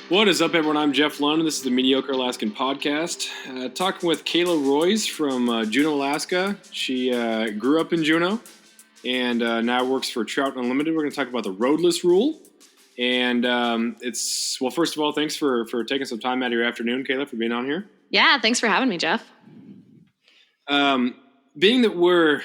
What is up, everyone? I'm Jeff Lund. This is the Mediocre Alaskan Podcast. Talking with Kayla Roys from Juneau, Alaska. She grew up in Juneau and now works for Trout Unlimited. We're going to talk about the Roadless Rule. And first of all, thanks for taking some time out of your afternoon, Kayla, for being on here. Yeah, thanks for having me, Jeff. Being that we're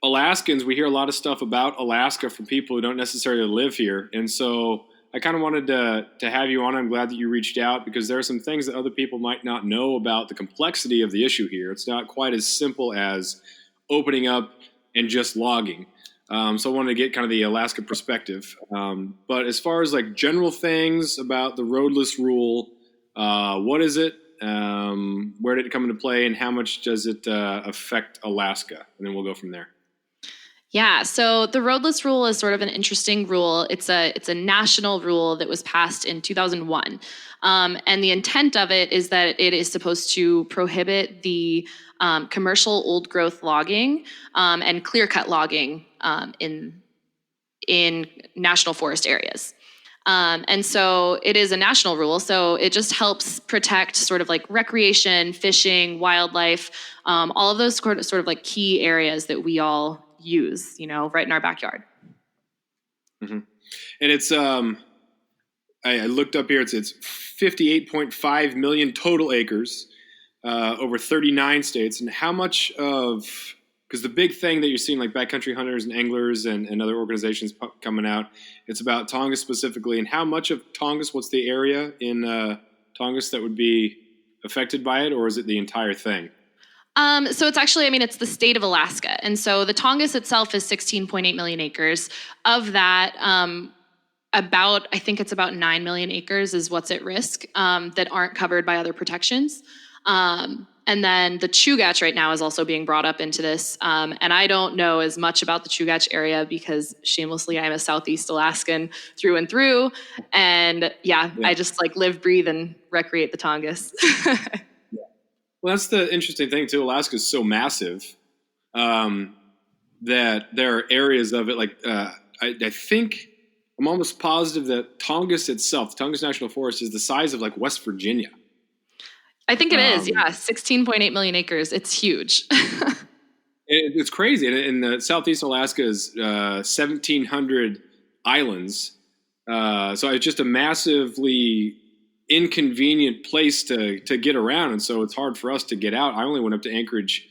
Alaskans, we hear a lot of stuff about Alaska from people who don't necessarily live here. And so I kind of wanted to have you on. I'm glad that you reached out because there are some things that other people might not know about the complexity of the issue here. It's not quite as simple as opening up and just logging. So I wanted to get kind of the Alaska perspective. But as far as like general things about the Roadless Rule, what is it? Where did it come into play, and how much does it affect Alaska? And then we'll go from there. Yeah, so the Roadless Rule is sort of an interesting rule. It's a national rule that was passed in 2001. And the intent of it is that it is supposed to prohibit the commercial old growth logging and clear cut logging in national forest areas. And so it is a national rule. So it just helps protect sort of like recreation, fishing, wildlife, all of those sort of like key areas that we all use, right in our backyard. Mm-hmm. And it's, I looked up here, it's 58.5 million total acres, over 39 states. And how much of, because the big thing that you're seeing like backcountry hunters and anglers and other organizations coming out, it's about Tongass specifically. And how much of Tongass, what's the area in Tongass that would be affected by it, or is it the entire thing? So it's actually, it's the state of Alaska. And so the Tongass itself is 16.8 million acres. Of that, I think it's about 9 million acres is what's at risk that aren't covered by other protections. And then the Chugach right now is also being brought up into this. And I don't know as much about the Chugach area because shamelessly, I'm a Southeast Alaskan through and through. And yeah. I just like live, breathe, and recreate the Tongass. Well, that's the interesting thing too. Alaska is so massive that there are areas of it. Like I think I'm almost positive that Tongass itself, Tongass National Forest, is the size of like West Virginia. I think it is. Yeah, 16.8 million acres. It's huge. It's crazy. And the Southeast Alaska is 1,700 islands. So it's just a massively inconvenient place to get around, and so it's hard for us to get out. I only went up to Anchorage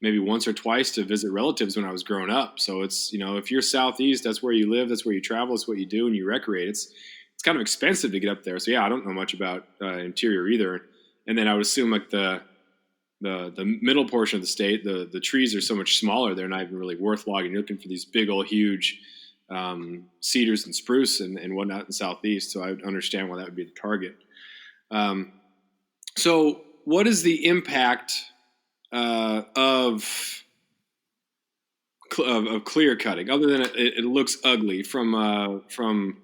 maybe once or twice to visit relatives when I was growing up. So it's, if you're Southeast, that's where you live, that's where you travel, that's what you do, and you recreate. It's kind of expensive to get up there. So yeah, I don't know much about interior either. And then I would assume like the middle portion of the state, the trees are so much smaller, they're not even really worth logging. You're looking for these big old huge cedars and spruce and whatnot in the Southeast. So I would understand why that would be the target. So what is the impact of clear cutting, other than it looks ugly from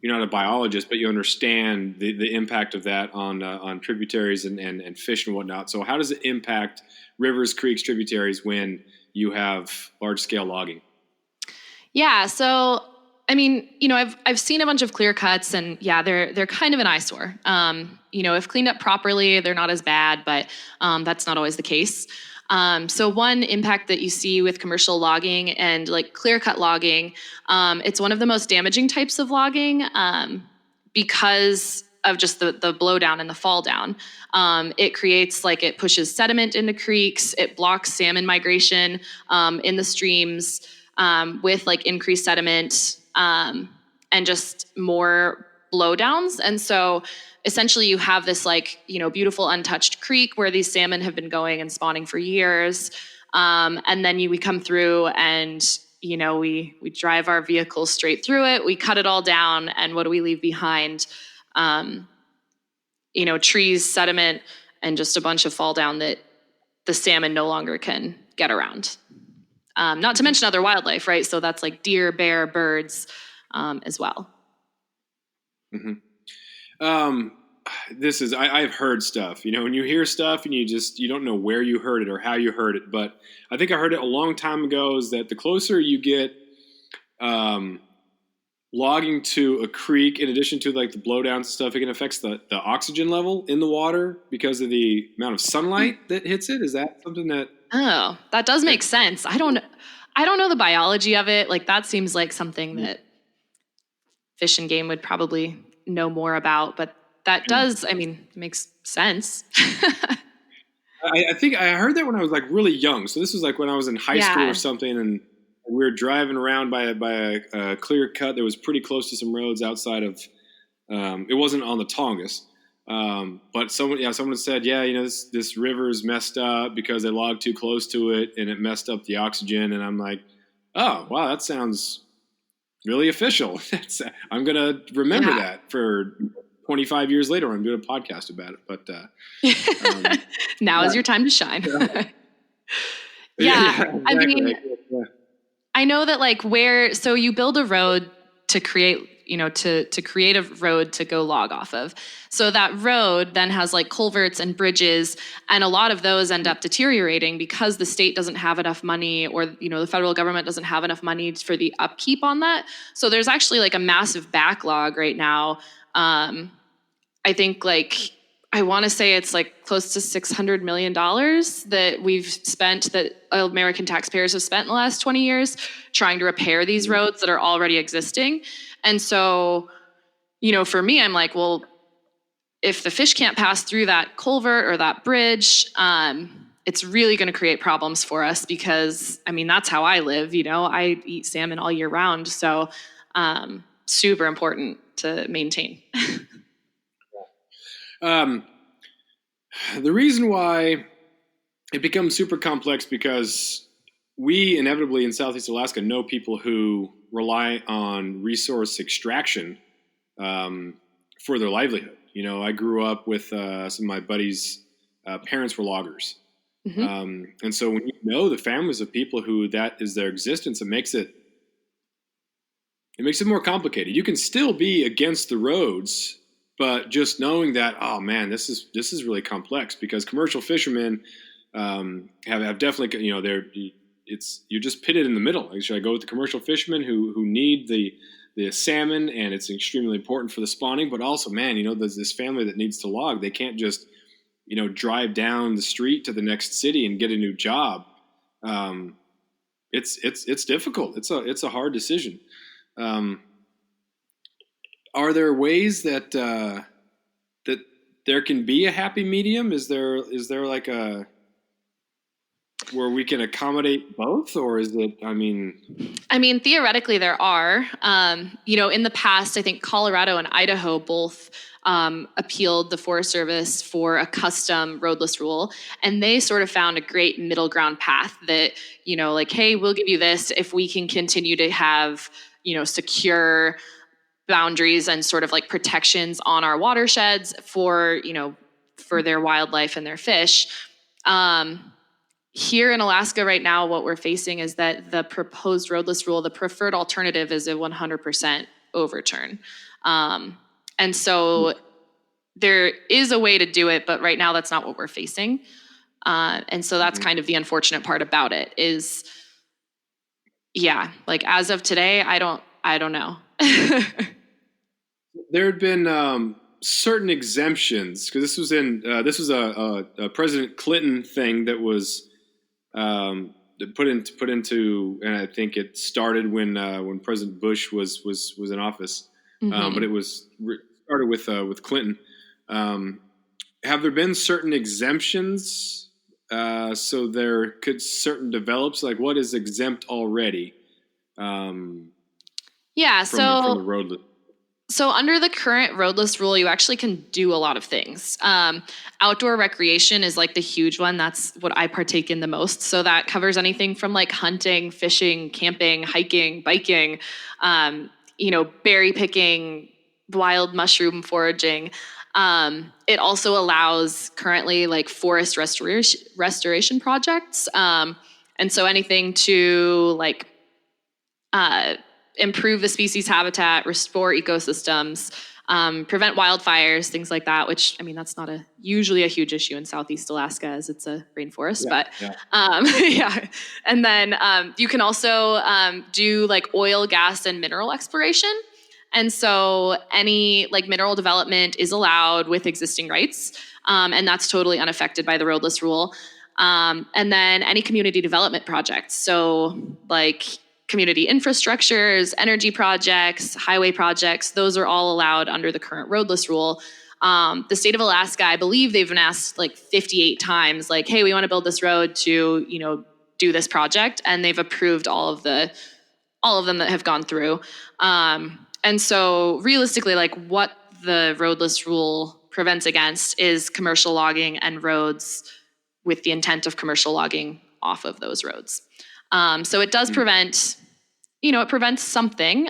you're not a biologist, but you understand the impact of that on tributaries and fish and whatnot. So how does it impact rivers, creeks, tributaries when you have large scale logging? Yeah, so I've seen a bunch of clear cuts, and yeah, they're kind of an eyesore. If cleaned up properly, they're not as bad, but that's not always the case. So one impact that you see with commercial logging and like clear cut logging, it's one of the most damaging types of logging because of just the blowdown and the fall down. It creates it pushes sediment into creeks, it blocks salmon migration in the streams with increased sediment and just more blowdowns. And so essentially you have this beautiful untouched creek where these salmon have been going and spawning for years. And then we come through and, we drive our vehicles straight through it. We cut it all down. And what do we leave behind? Trees, sediment, and just a bunch of fall down that the salmon no longer can get around. Not to mention other wildlife, right? So that's like deer, bear, birds as well. Mm-hmm. I've heard stuff, when you hear stuff and you don't know where you heard it or how you heard it, but I think I heard it a long time ago, is that the closer you get logging to a creek, in addition to like the blowdowns and stuff, it affects the oxygen level in the water because of the amount of sunlight that hits it. Is that something that? Oh, that does make sense. I don't know the biology of it. Like that seems like something that Fish and Game would probably know more about, but that does, I mean, makes sense. I think I heard that when I was like really young. So this was like when I was in high school or something, and we were driving around by a clear cut that was pretty close to some roads outside of. It wasn't on the Tongass, but someone said, this river's messed up because they logged too close to it and it messed up the oxygen. And I'm like, oh wow, that sounds really official. I'm gonna remember that for 25 years later when I'm doing a podcast about it. But now is your time to shine. Exactly. I mean, I know that like so you build a road to create, to create a road to go log off of. So that road then has like culverts and bridges, and a lot of those end up deteriorating because the state doesn't have enough money, or, the federal government doesn't have enough money for the upkeep on that. So there's actually like a massive backlog right now. I think I want to say it's like close to $600 million that we've spent, that American taxpayers have spent in the last 20 years trying to repair these roads that are already existing. And so, for me, I'm like, well, if the fish can't pass through that culvert or that bridge, it's really going to create problems for us because, I mean, that's how I live. I eat salmon all year round. So super important to maintain. The reason why it becomes super complex because we inevitably in Southeast Alaska know people who rely on resource extraction for their livelihood. I grew up with some of my buddies' parents were loggers. Mm-hmm. And so when you know the families of people who that is their existence, it makes it more complicated. You can still be against the roads, but just knowing that, oh man, this is really complex because commercial fishermen have definitely, you're just pitted in the middle. Like, should I go with the commercial fishermen who need the salmon, and it's extremely important for the spawning, but also, man, there's this family that needs to log. They can't just, drive down the street to the next city and get a new job. It's difficult. It's a hard decision. Are there ways that that there can be a happy medium? Is there like a where we can accommodate both, or is it? I mean, theoretically there are. In the past, I think Colorado and Idaho both appealed the Forest Service for a custom roadless rule, and they sort of found a great middle ground path that, hey, we'll give you this if we can continue to have, secure boundaries and sort of like protections on our watersheds for their wildlife and their fish. Here in Alaska right now, what we're facing is that the proposed roadless rule, the preferred alternative is a 100% overturn. And so there is a way to do it, but right now that's not what we're facing. And so that's kind of the unfortunate part about it is, as of today, I don't know. There had been certain exemptions because this was a President Clinton thing that was put into, and I think it started when President Bush was in office, but it was started with Clinton. Have there been certain exemptions so there could certain develops, like what is exempt already? From the roadless. So under the current roadless rule, you actually can do a lot of things. Outdoor recreation is like the huge one. That's what I partake in the most. So that covers anything from like hunting, fishing, camping, hiking, biking, berry picking, wild mushroom foraging. It also allows currently like forest restoration projects. And so anything to like improve the species habitat, restore ecosystems, prevent wildfires, things like that, which, that's not usually a huge issue in Southeast Alaska as it's a rainforest, And then you can also do like oil, gas, and mineral exploration. And so any like mineral development is allowed with existing rights. And that's totally unaffected by the roadless rule. And then any community development projects. So like community infrastructures, energy projects, highway projects, those are all allowed under the current roadless rule. The state of Alaska, I believe they've been asked like 58 times, like, hey, we want to build this road to, do this project. And they've approved all of them that have gone through. And so realistically, like what the roadless rule prevents against is commercial logging and roads with the intent of commercial logging off of those roads. So it does prevent, it prevents something,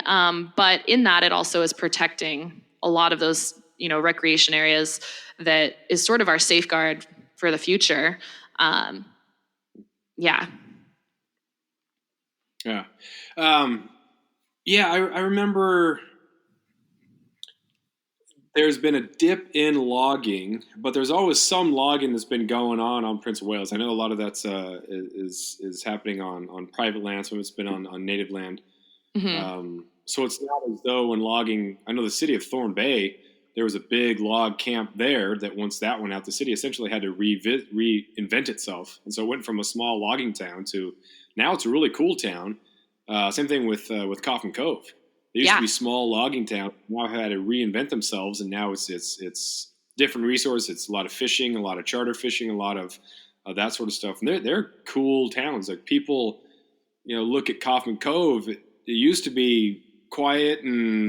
but in that it also is protecting a lot of those, recreation areas that is sort of our safeguard for the future. Yeah. Yeah. I remember there's been a dip in logging, but there's always some logging that's been going on Prince of Wales. I know a lot of that's is happening on private land, some of it's been on native land. Mm-hmm. So it's not as though when logging, I know the city of Thorn Bay, there was a big log camp there that once that went out, the city essentially had to reinvent itself. And so it went from a small logging town to now it's a really cool town. Same thing with Coffin Cove. They used to be small logging towns. Now had to reinvent themselves, and now it's different resources. It's a lot of fishing, a lot of charter fishing, a lot of that sort of stuff. And they're cool towns. Like people, look at Coffin Cove. It used to be quiet, and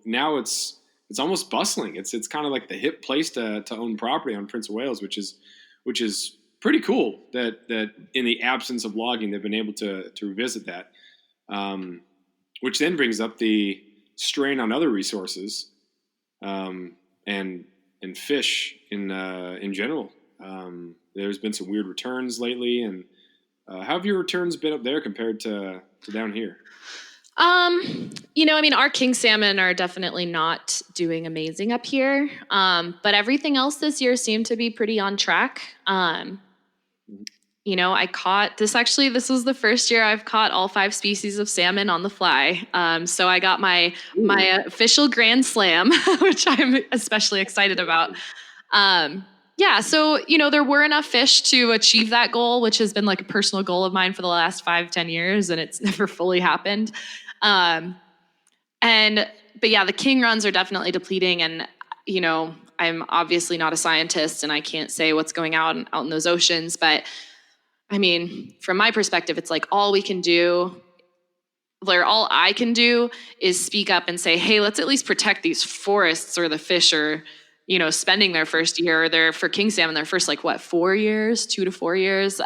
now it's almost bustling. It's kind of like the hip place to own property on Prince of Wales, which is pretty cool. That in the absence of logging, they've been able to revisit that. Which then brings up the strain on other resources, and fish in general. There's been some weird returns lately, and how have your returns been up there compared to down here? Our king salmon are definitely not doing amazing up here. But everything else this year seemed to be pretty on track. I caught this was the first year I've caught all 5 species of salmon on the fly. So I got my official grand slam, which I'm especially excited about. So, there were enough fish to achieve that goal, which has been like a personal goal of mine for the last 5-10 years, and it's never fully happened. But the king runs are definitely depleting, and, I'm obviously not a scientist and I can't say what's going out in those oceans, but I mean, from my perspective, it's like all I can do is speak up and say, hey, let's at least protect these forests or the fish are, spending their first year, or for king salmon, their first 4 years, 2 to 4 years.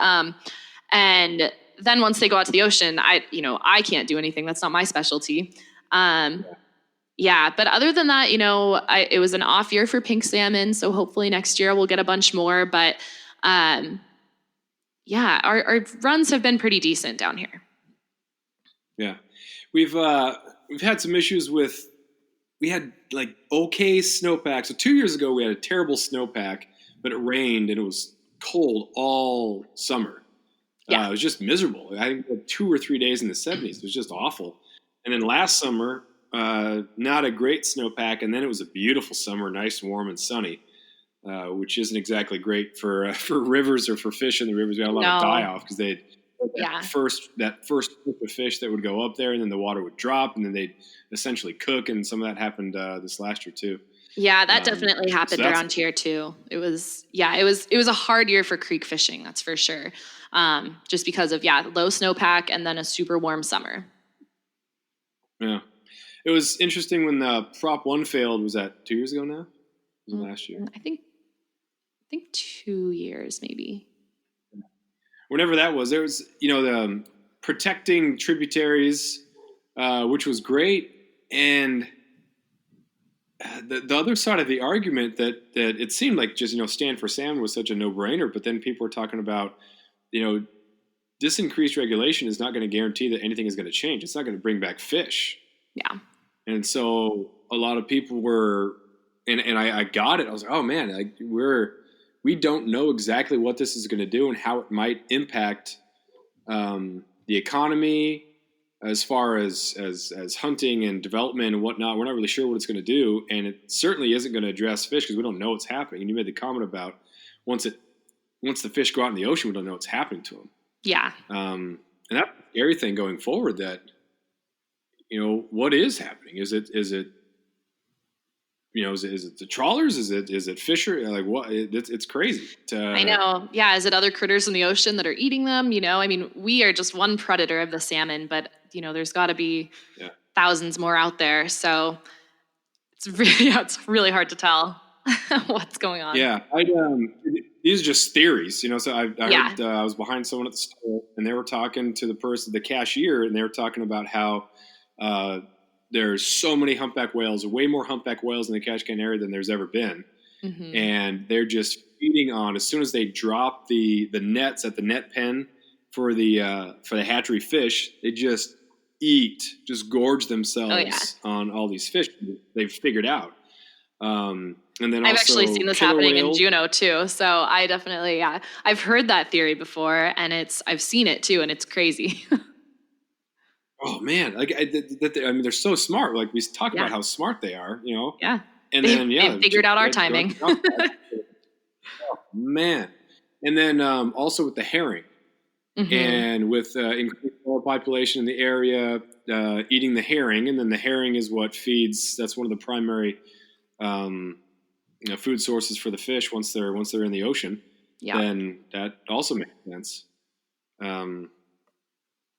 And then once they go out to the ocean, I can't do anything. That's not my specialty. But other than that, it was an off year for pink salmon. So hopefully next year we'll get a bunch more, but, our runs have been pretty decent down here. Yeah, we've had some issues with. We had okay snowpack. So 2 years ago we had a terrible snowpack, but it rained and it was cold all summer. It was just miserable. I think we had 2 or 3 days in the 70s. It was just awful. And then last summer, not a great snowpack, and then it was a beautiful summer, nice, warm, and sunny. Which isn't exactly great for rivers or for fish in the rivers. We had a lot of die off because they that first group of fish that would go up there, and then the water would drop, and then they'd essentially cook. And some of that happened this last year too. Yeah, that definitely happened around here too. It was a hard year for creek fishing, that's for sure. Just because of low snowpack and then a super warm summer. Yeah, it was interesting when Prop 1 failed. Was that 2 years ago now? Last year? I think 2 years maybe. Whenever that was, there was the protecting tributaries, which was great, and the other side of the argument that it seemed like just stand for salmon was such a no-brainer, but then people were talking about this increased regulation is not going to guarantee that anything is going to change. It's not going to bring back fish. Yeah, and so a lot of people were. And I got it. I was like, oh man, we don't know exactly what this is going to do and how it might impact the economy, as far as hunting and development and whatnot. We're not really sure what it's going to do, and it certainly isn't going to address fish because we don't know what's happening. And you made the comment about once the fish go out in the ocean, we don't know what's happening to them. Yeah. And that's the scary thing going forward. That what is happening? Is it is it the trawlers? Is it fisher? Like what? It's crazy. I know. Yeah. Is it other critters in the ocean that are eating them? I mean, we are just one predator of the salmon, but there's got to be thousands more out there. So it's really hard to tell what's going on. Yeah. These are just theories, So I heard I was behind someone at the store, and they were talking to the cashier, and they were talking about how there's so many humpback whales, way more humpback whales in the Ketchikan area than there's ever been. Mm-hmm. And they're just feeding on, as soon as they drop the nets at the net pen for the hatchery fish, they just gorge themselves on all these fish they've figured out. And then I've actually seen this happening in Juneau too. So I definitely, I've heard that theory before, and I've seen it too, and it's crazy. Oh man, like I mean, they're so smart. Like we talk about how smart they are, Yeah. And they figured out our timing. Oh man, and then also with the herring, and with increased population in the area, eating the herring, and then the herring is what feeds. That's one of the primary food sources for the fish once they're in the ocean. Yeah. Then that also makes sense.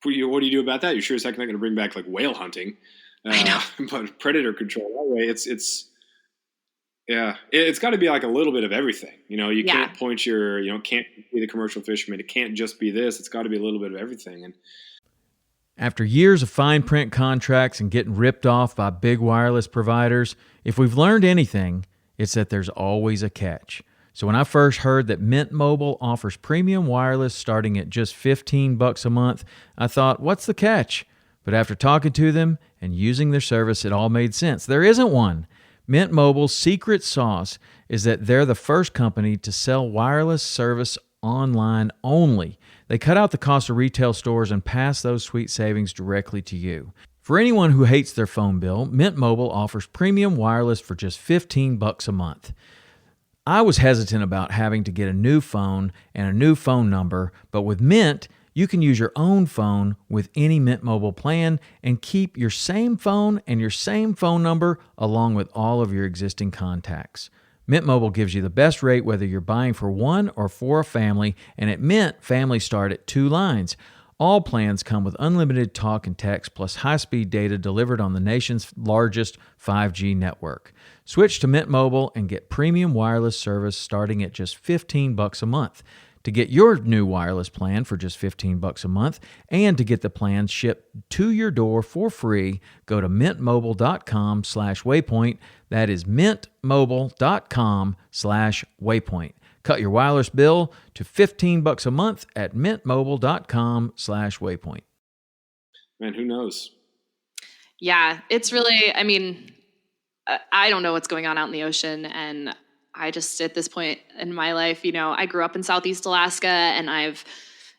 What do you do about that? You're sure as heck not going to bring back like whale hunting, but predator control that way. It's got to be like a little bit of everything. You can't point can't be the commercial fisherman. It can't just be this. It's got to be a little bit of everything. And after years of fine print contracts and getting ripped off by big wireless providers, if we've learned anything, it's that there's always a catch. So when I first heard that Mint Mobile offers premium wireless starting at just $15 a month, I thought, what's the catch? But after talking to them and using their service, it all made sense. There isn't one. Mint Mobile's secret sauce is that they're the first company to sell wireless service online only. They cut out the cost of retail stores and pass those sweet savings directly to you. For anyone who hates their phone bill, Mint Mobile offers premium wireless for just $15 a month. I was hesitant about having to get a new phone and a new phone number, but with Mint, you can use your own phone with any Mint Mobile plan and keep your same phone and your same phone number along with all of your existing contacts. Mint Mobile gives you the best rate whether you're buying for one or for a family, and at Mint, families start at 2 lines. All plans come with unlimited talk and text plus high-speed data delivered on the nation's largest 5G network. Switch to Mint Mobile and get premium wireless service starting at just $15 a month. To get your new wireless plan for just $15 a month and to get the plans shipped to your door for free, go to mintmobile.com/waypoint. That is mintmobile.com/waypoint. Cut your wireless bill to $15 a month at mintmobile.com/waypoint. Man, who knows? Yeah, it's really, I mean, I don't know what's going on out in the ocean, and I just, at this point in my life, I grew up in Southeast Alaska, and I've,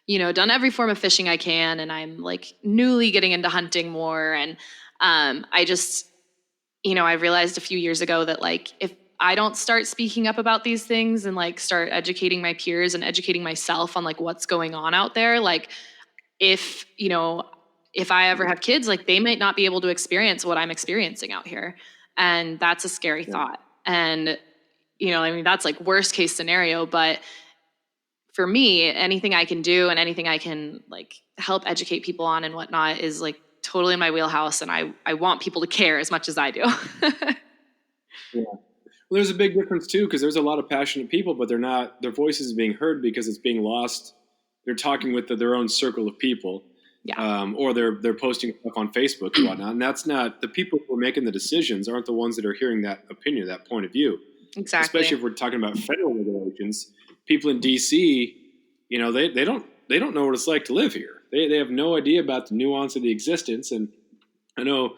done every form of fishing I can, and I'm like newly getting into hunting more. And I just, I realized a few years ago that like, if I don't start speaking up about these things and like start educating my peers and educating myself on like what's going on out there, like if I ever have kids, like they might not be able to experience what I'm experiencing out here. And that's a scary thought. And, that's like worst case scenario, but for me, anything I can do and anything I can like help educate people on and whatnot is like totally in my wheelhouse. And I want people to care as much as I do. Yeah. Well, there's a big difference too, because there's a lot of passionate people, but their voices are being heard because it's being lost. They're talking with their own circle of people. Yeah. Or they're posting stuff on Facebook and whatnot. And that's not, the people who are making the decisions aren't the ones that are hearing that opinion, that point of view. Exactly. Especially if we're talking about federal regulations. People in DC, they don't know what it's like to live here. They have no idea about the nuance of the existence. And I know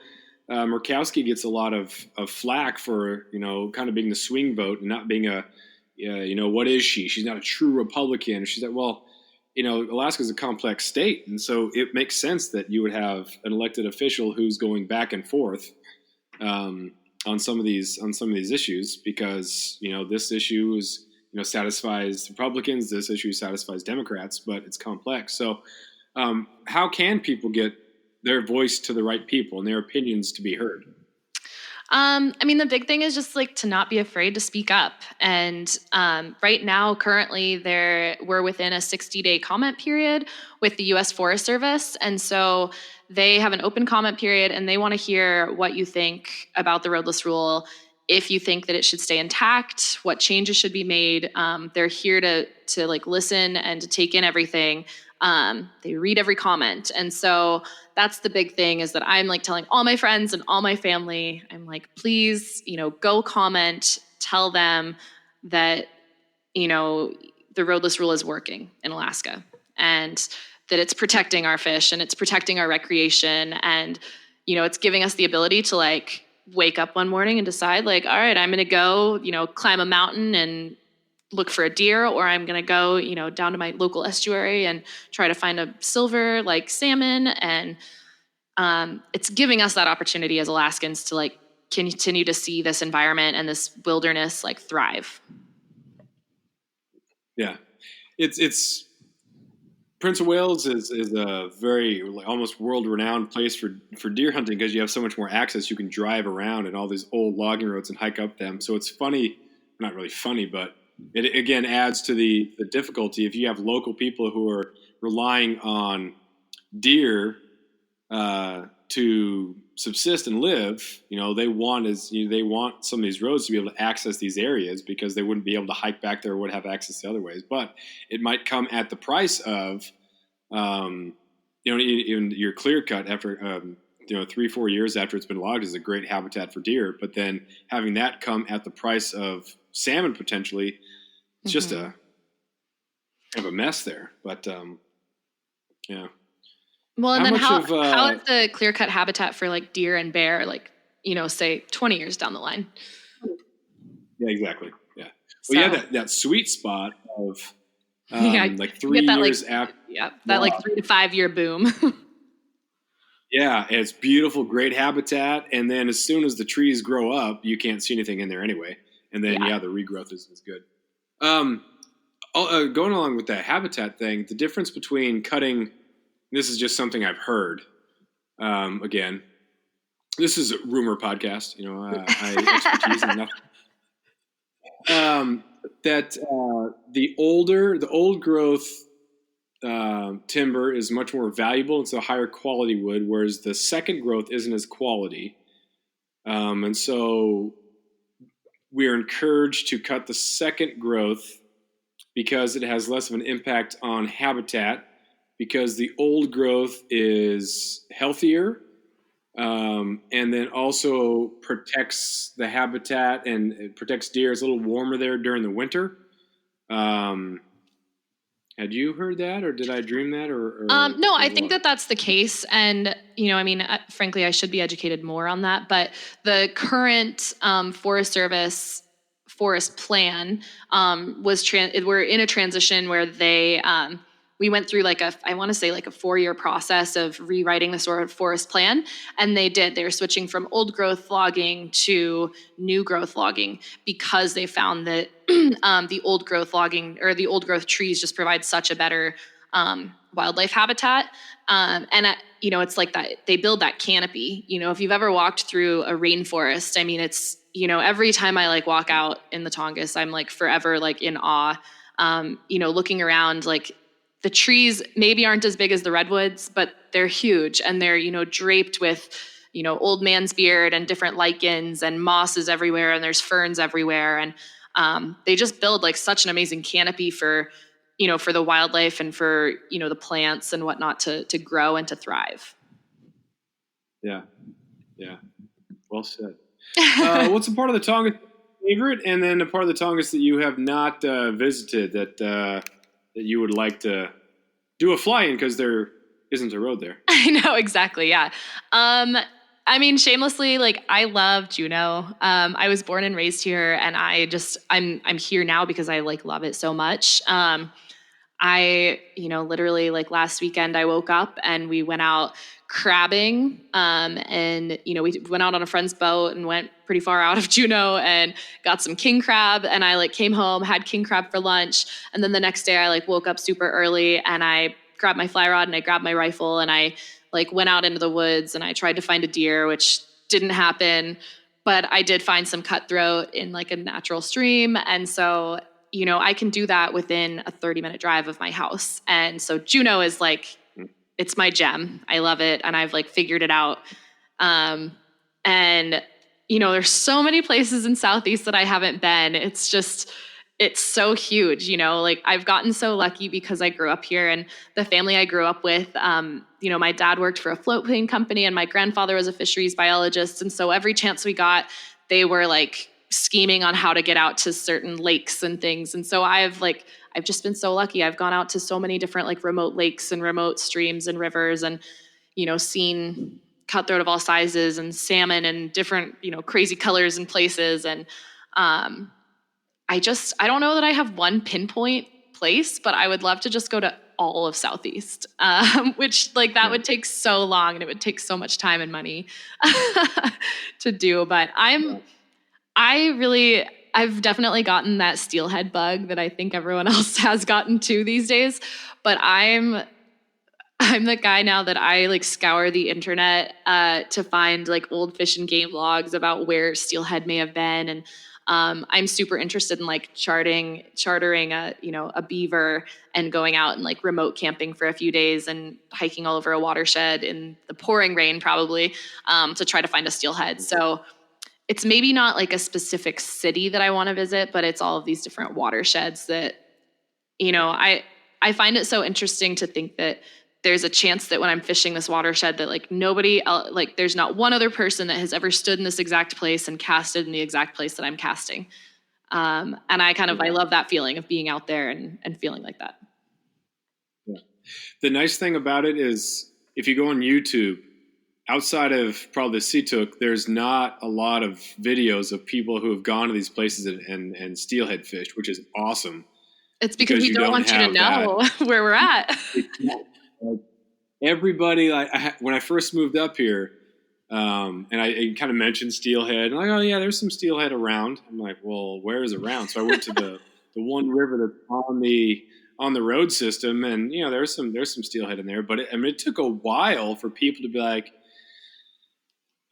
Murkowski gets a lot of flack for, kind of being the swing vote and not being what is she? She's not a true Republican. She's like, well, Alaska is a complex state, and so it makes sense that you would have an elected official who's going back and forth on some of these issues, because this issue is satisfies Republicans, this issue satisfies Democrats, but it's complex. So how can people get their voice to the right people and their opinions to be heard? The big thing is just to not be afraid to speak up. And right now, currently, we're within a 60-day comment period with the U.S. Forest Service. And so they have an open comment period, and they want to hear what you think about the Roadless Rule. If you think that it should stay intact, what changes should be made. They're here to listen and to take in everything. They read every comment. And so that's the big thing, is that I'm telling all my friends and all my family, I'm please, go comment, tell them that, the Roadless Rule is working in Alaska, and that it's protecting our fish and it's protecting our recreation. And, it's giving us the ability to wake up one morning and decide all right, I'm going to go, climb a mountain and look for a deer, or I'm going to go, down to my local estuary and try to find a silver salmon. And it's giving us that opportunity as Alaskans to continue to see this environment and this wilderness thrive. Yeah, it's Prince of Wales is a very almost world-renowned place for deer hunting, because you have so much more access. You can drive around and all these old logging roads and hike up them. So it's funny, not really funny, but it again adds to the difficulty. If you have local people who are relying on deer to subsist and live, they want some of these roads to be able to access these areas, because they wouldn't be able to hike back there or would have access to other ways. But it might come at the price of, even your clear cut after, 3-4 years after it's been logged is a great habitat for deer. But then having that come at the price of salmon potentially, it's just a kind of a mess there. But yeah. Well, and how is the clear cut habitat for deer and bear, say 20 years down the line? Yeah, exactly. Yeah. Well, yeah, that sweet spot of 3 years after. Yeah, that 3 to 5 year boom. Yeah, and it's beautiful, great habitat. And then as soon as the trees grow up, you can't see anything in there anyway. And then, the regrowth is good. Going along with that habitat thing, the difference between cutting, this is just something I've heard. Again, this is a rumor podcast. I expertise in enough. That the old growth timber is much more valuable. It's a higher quality wood, whereas the second growth isn't as quality. And so we are encouraged to cut the second growth because it has less of an impact on habitat, because the old growth is healthier, and then also protects the habitat and it protects deer. It's a little warmer there during the winter. Had you heard that, or did I dream that? No, I think that's the case. And, frankly, I should be educated more on that. But the current Forest Service forest plan we're in a transition where we went through a 4-year process of rewriting the sort of forest plan. And they were switching from old growth logging to new growth logging, because they found that the old growth logging, or the old growth trees, just provide such a better wildlife habitat. It's like that. They build that canopy. If you've ever walked through a rainforest, it's, every time I walk out in the Tongass, I'm forever in awe. Looking around, the trees maybe aren't as big as the redwoods, but they're huge, and they're, draped with, old man's beard and different lichens and mosses everywhere, and there's ferns everywhere. And they just build such an amazing canopy for the wildlife and for, the plants and whatnot to grow and to thrive. Yeah. Yeah. Well said. What's a part of the Tongass favorite, and then a part of the Tongass that you have not visited that you would like to do a fly in, because there isn't a road there? I know, exactly. Yeah. Shamelessly, I love Juneau. I was born and raised here, and I'm here now because I love it so much. I, literally like last weekend I woke up and we went out crabbing. And, we went out on a friend's boat and went pretty far out of Juneau and got some king crab. And I like came home, had king crab for lunch. And then the next day I like woke up super early and I grabbed my fly rod and I grabbed my rifle and I like went out into the woods and I tried to find a deer, which didn't happen. But I did find some cutthroat in like a natural stream. And so, I can do that within a 30-minute drive of my house. And so Juneau is like, it's my gem. I love it. And I've like figured it out. And, there's so many places in Southeast that I haven't been. It's so huge, like I've gotten so lucky because I grew up here and the family I grew up with, my dad worked for a float plane company and my grandfather was a fisheries biologist. And so every chance we got, they were like scheming on how to get out to certain lakes and things. And so I've just been so lucky. I've gone out to so many different like remote lakes and remote streams and rivers and, seen cutthroat of all sizes and salmon and different, crazy colors and places. And, I don't know that I have one pinpoint place, but I would love to just go to all of Southeast, which like that would take so long and it would take so much time and money to do. But I've definitely gotten that steelhead bug that I think everyone else has gotten too these days. But I'm the guy now that I like scour the internet to find like old fish and game logs about where steelhead may have been. And I'm super interested in like chartering a beaver and going out and like remote camping for a few days and hiking all over a watershed in the pouring rain probably to try to find a steelhead. So it's maybe not like a specific city that I want to visit, but it's all of these different watersheds that, I find it so interesting to think that there's a chance that when I'm fishing this watershed that like nobody else, like there's not one other person that has ever stood in this exact place and casted in the exact place that I'm casting. And I love that feeling of being out there and feeling like that. Yeah. The nice thing about it is if you go on YouTube, outside of probably the Seatook, there's not a lot of videos of people who have gone to these places and steelhead fish, which is awesome. It's because we don't want you to know where we're at. Everybody, when I first moved up here, and I kind of mentioned steelhead, and like, oh yeah, there's some steelhead around. I'm like, well, where is it around? So I went to the one river that's on the road system, and there's some steelhead in there. But it took a while for people to be like,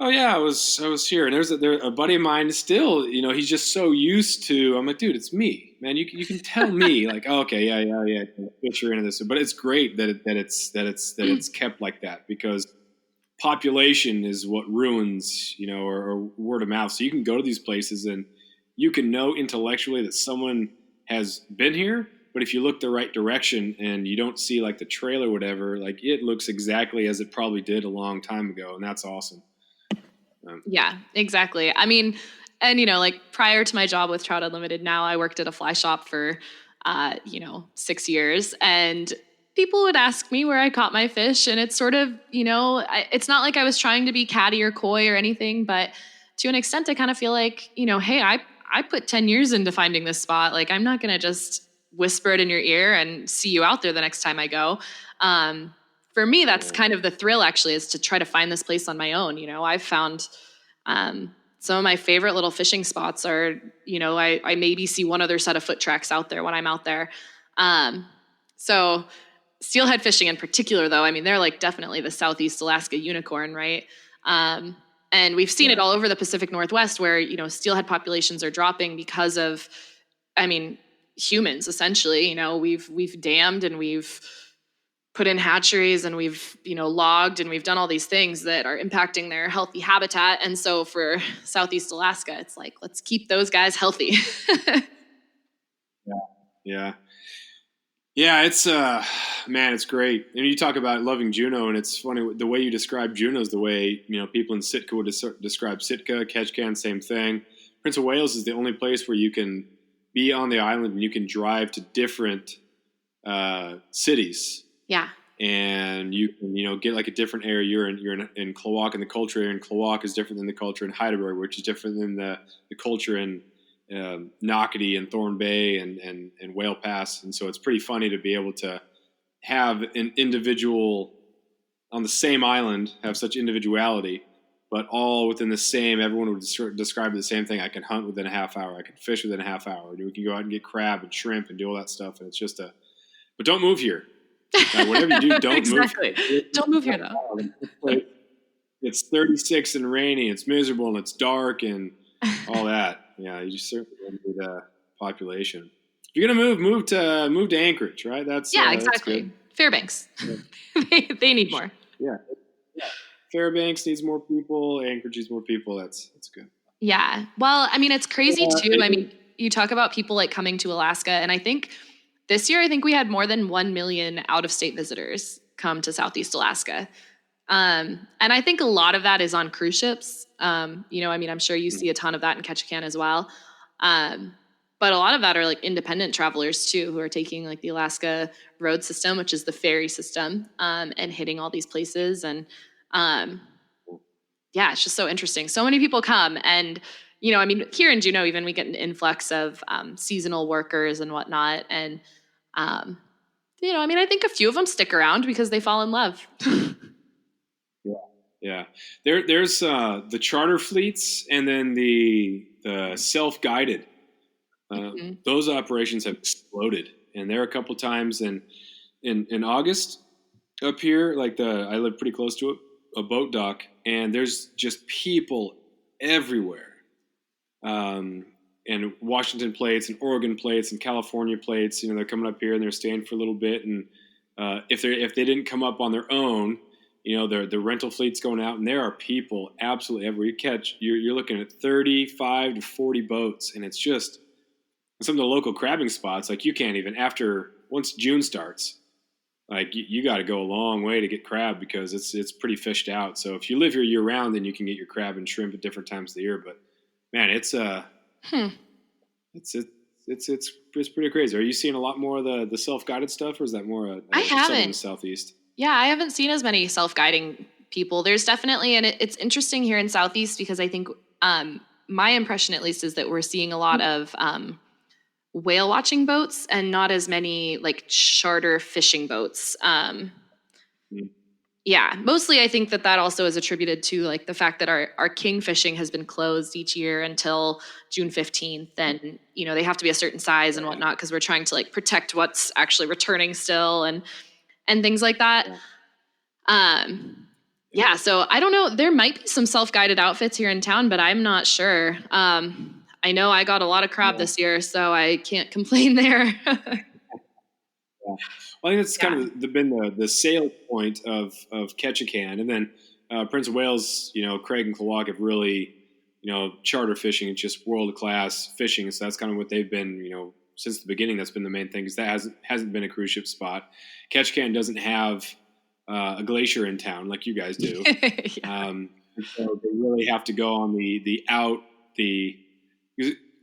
oh yeah, I was here. And there's a buddy of mine still, he's just so used to. I'm like, dude, it's me, man. You can tell me like, oh, okay, yeah, fish are into this. But it's great that it's kept like that because population is what ruins, or word of mouth. So you can go to these places and you can know intellectually that someone has been here. But if you look the right direction and you don't see like the trail or whatever, like it looks exactly as it probably did a long time ago, and that's awesome. Yeah, exactly. I mean, and like prior to my job with Trout Unlimited, now I worked at a fly shop for 6 years, and people would ask me where I caught my fish, and it's sort of it's not like I was trying to be catty or coy or anything, but to an extent, I kind of feel like hey, I put 10 years into finding this spot. Like I'm not gonna just whisper it in your ear and see you out there the next time I go. For me, that's kind of the thrill actually, is to try to find this place on my own. I've found some of my favorite little fishing spots are, I maybe see one other set of foot tracks out there when I'm out there. So steelhead fishing in particular, though, I mean, they're like definitely the Southeast Alaska unicorn, right? And we've seen it all over the Pacific Northwest where, steelhead populations are dropping because of, humans, essentially. We've dammed and we've put in hatcheries and we've, logged and we've done all these things that are impacting their healthy habitat. And so for Southeast Alaska, it's like, let's keep those guys healthy. Yeah. It's man, it's great. And you talk about loving Juneau, and it's funny the way you describe Juneau is the way, people in Sitka would describe Sitka, Ketchikan, same thing. Prince of Wales is the only place where you can be on the island and you can drive to different cities. Yeah. And you can, get like a different area. You're in Klawock, and the culture in Klawock is different than the culture in Heidelberg, which is different than the culture in Knockety and Thorn Bay and Whale Pass. And so it's pretty funny to be able to have an individual on the same island have such individuality, but all within the same, everyone would describe the same thing. I can hunt within a half hour. I can fish within a half hour. We can go out and get crab and shrimp and do all that stuff. And it's just but don't move here. Whatever you do, don't exactly. move. Don't move here though. It's 36 and rainy. It's miserable and it's dark and all that. Yeah, you just certainly need a population. If you're gonna move to Anchorage, right? That's exactly. That's Fairbanks. Yeah. they need more. Yeah. Fairbanks needs more people. Anchorage needs more people. That's good. Yeah. Well, I mean, it's crazy too. I mean, you talk about people like coming to Alaska, and I think this year, we had more than 1 million out-of-state visitors come to Southeast Alaska. And I think a lot of that is on cruise ships. I'm sure you see a ton of that in Ketchikan as well. But a lot of that are like independent travelers too, who are taking like the Alaska road system, which is the ferry system, and hitting all these places. And it's just so interesting. So many people come, and here in Juneau, even we get an influx of seasonal workers and whatnot. And I think a few of them stick around because they fall in love. Yeah. There's the charter fleets, and then the self-guided. Those operations have exploded, and there are a couple times in August up here. I live pretty close to a boat dock, and there's just people everywhere. And Washington plates and Oregon plates and California plates, they're coming up here and they're staying for a little bit. And if they didn't come up on their own, the rental fleet's going out, and there are people absolutely everywhere. You're looking at 35 to 40 boats, and it's just some of the local crabbing spots. Like, you can't even, once June starts, like you got to go a long way to get crab because it's pretty fished out. So if you live here year round, then you can get your crab and shrimp at different times of the year. But man, it's pretty crazy. Are you seeing a lot more of the self-guided stuff, or is that more I haven't. southern southeast? Yeah, I haven't seen as many self-guiding people. There's definitely, and it's interesting here in Southeast because I think my impression at least is that we're seeing a lot of whale watching boats and not as many like charter fishing boats. Yeah, mostly I think that also is attributed to like the fact that our king fishing has been closed each year until June 15th. And, they have to be a certain size and whatnot because we're trying to like protect what's actually returning still and things like that. So I don't know. There might be some self-guided outfits here in town, but I'm not sure. I know I got a lot of crab this year, so I can't complain there. Well, I think that's kind of been the sale point of Ketchikan. And then Prince of Wales, Craig and Klawock have really, charter fishing. It's just world-class fishing. So that's kind of what they've been, since the beginning. That's been the main thing, because that hasn't been a cruise ship spot. Ketchikan doesn't have a glacier in town like you guys do. So they really have to go on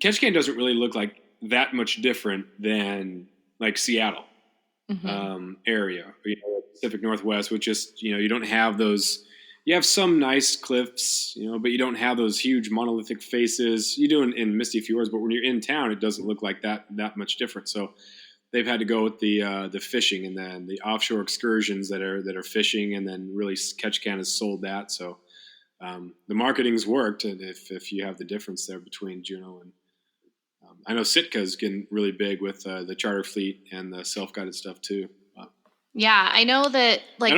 Ketchikan doesn't really look like that much different than like Seattle area, or Pacific Northwest, which just, you don't have those. You have some nice cliffs, but you don't have those huge monolithic faces. You do in Misty Fjords, but when you're in town, it doesn't look like that much different. So they've had to go with the fishing, and then the offshore excursions that are fishing, and then really Ketchikan has sold that. So the marketing's worked, and if you have the difference there between Juneau and I know Sitka's getting really big with the charter fleet and the self-guided stuff too. Yeah, I know that like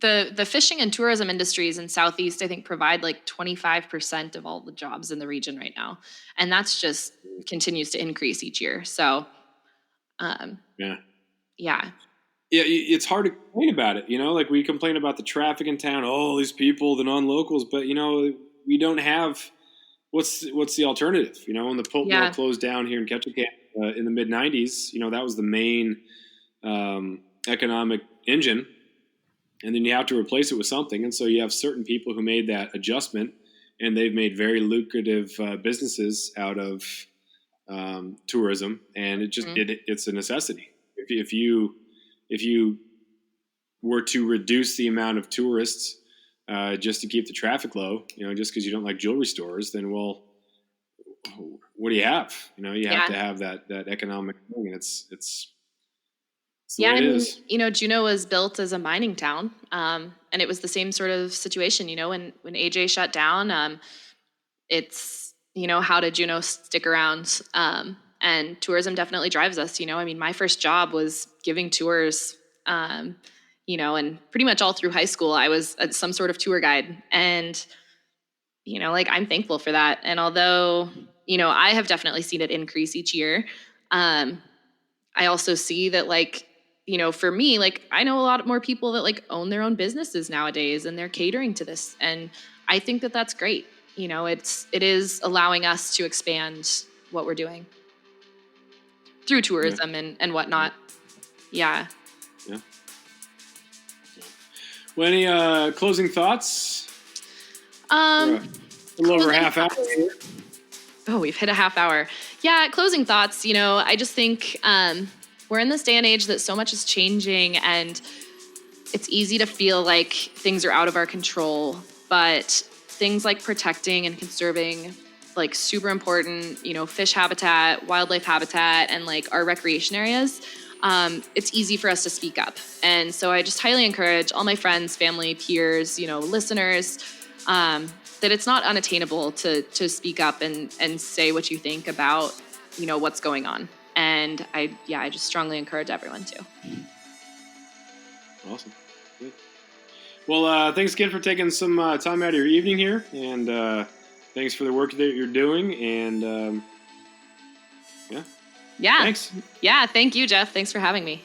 the fishing and tourism industries in Southeast, I think, provide like 25% of all the jobs in the region right now. And that's just continues to increase each year. So, Yeah. It's hard to complain about it. Like we complain about the traffic in town, these people, the non-locals, but we don't have, what's the alternative? When the pulp mill closed down here in Ketchikan in the mid 90s, that was the main economic engine. And then you have to replace it with something. And so you have certain people who made that adjustment, and they've made very lucrative businesses out of tourism. And it's a necessity. If you were to reduce the amount of tourists just to keep the traffic low, just because you don't like jewelry stores, then what do you have? You have Yeah. to have that economic thing, and it's the Yeah, way I it mean, is. Juneau was built as a mining town, and it was the same sort of situation. When AJ shut down, it's how did Juneau stick around? And tourism definitely drives us. I mean, my first job was giving tours. And pretty much all through high school, I was some sort of tour guide, and like I'm thankful for that. And although I have definitely seen it increase each year, I also see that for me, like I know a lot more people that like own their own businesses nowadays and they're catering to this. And I think that that's great. It is allowing us to expand what we're doing through Yeah. tourism and whatnot. Yeah. Yeah. Well, any closing thoughts? We're a little over half hour. Oh, we've hit a half hour. Yeah, closing thoughts. I just think we're in this day and age that so much is changing, and it's easy to feel like things are out of our control. But things like protecting and conserving, like super important, fish habitat, wildlife habitat, and like our recreation areas, it's easy for us to speak up. And so I just highly encourage all my friends, family, peers, listeners, that it's not unattainable to speak up and say what you think about, what's going on. And I just strongly encourage everyone to. Awesome. Good. Well, thanks again for taking some time out of your evening here, and thanks for the work that you're doing. And Yeah. thanks. Yeah. Thank you, Jeff. Thanks for having me.